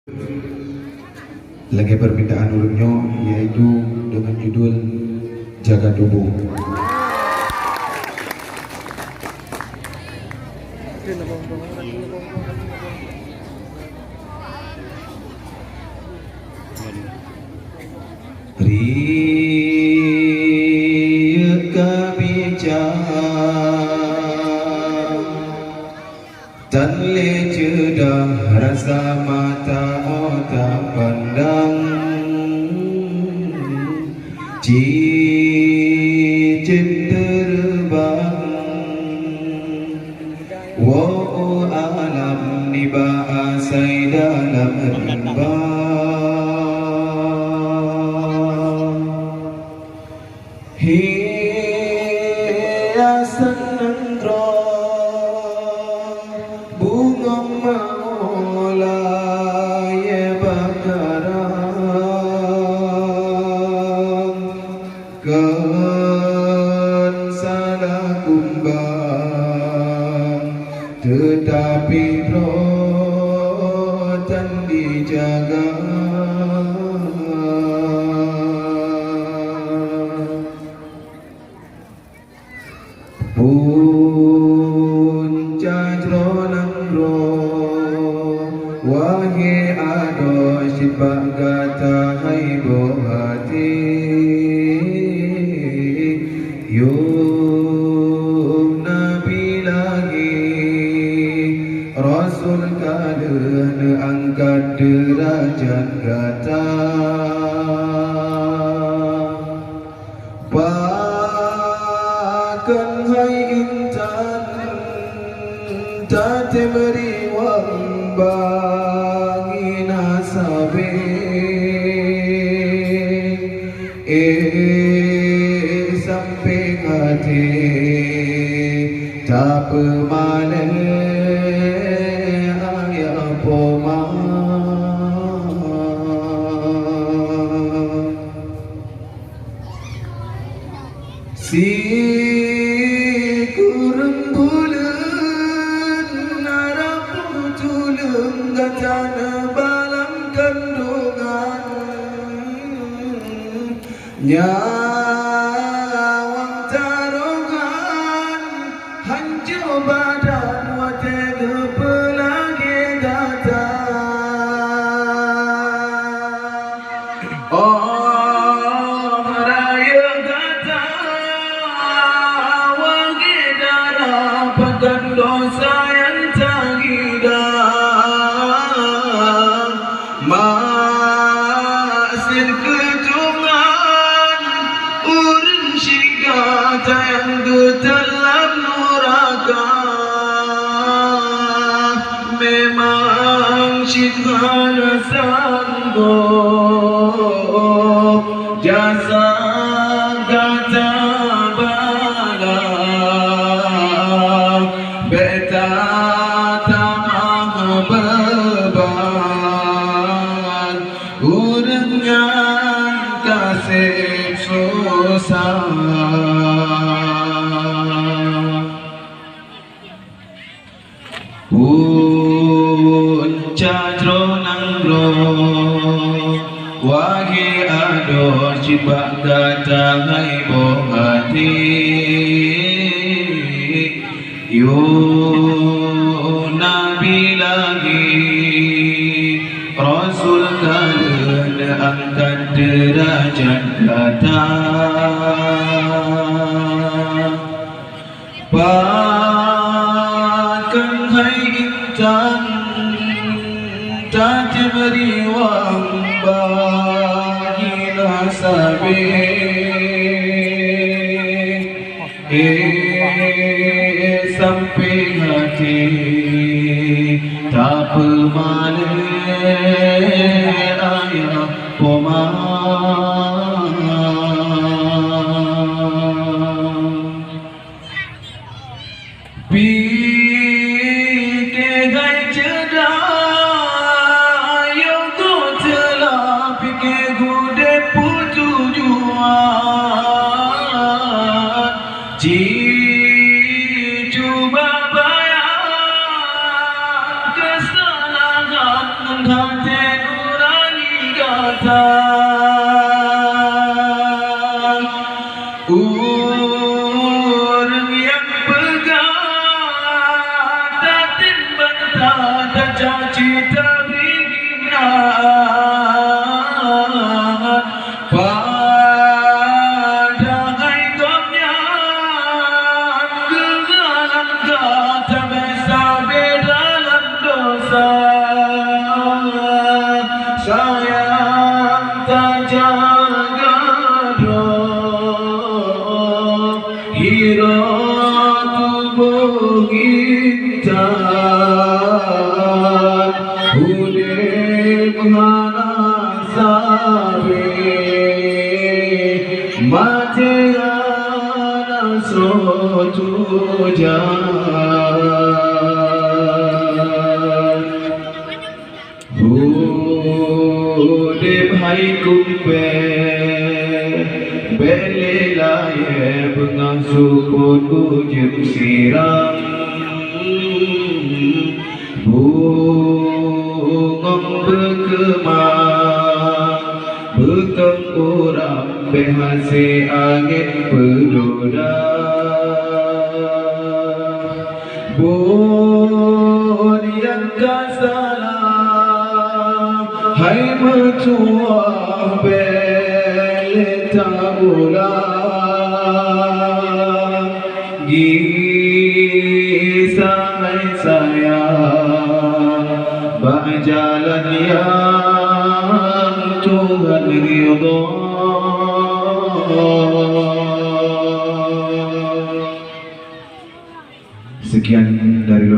lagi permintaan urutnya yaitu dengan judul Jaga Tubuh. Riya kabicara tan le cedah rasa mata otak pandang cicit terbang wa alam ni bahasai dalam rimbang hiasan nengro bunga maulaya bakaran kan salah kumbang tetapi rotan dijaga puncak ronangro wahe ado sibak gata hai bohati yum nabi lagi rasul kaden angkat derajat gata bahkan hai intan tak beri wambangi nasabe sampai hati tak pemane ayah poma si kurang bulan narapu tulung gatana balam kandungan nyawang tarongan hancur badan watega pelagi gata dosa yang terhidang masih ketungan urun syigata yang dalam neraka memang syidhana sanggup jasa gata beta tamah beban dengan kasih susah puncak ronangro wagi ado cibak datang hai bohati yo nabi lagi rasul kalian angkat derajat kata bahkan hai intan tak beri wambangi nasabe sampai hati tak pemane ayah poma pikir gai cedah yang tu telah pikir gudep putu jua datang, orang yang pegang datin bentang dan janji terinan pada hidupnya gegalan kata besabe dalam dosa. Sayang tak jaga roh hira tubuh intan udip hanasabe mate ana sotu Udip hai kumpe belelaye pengasuh ujung siram bungong berkemang bekeng urap behasi angin pedoda bon yang kasalah hai mertua beleta ulang gisai sayang berjalan yang Tuhan ridha. Sekian dari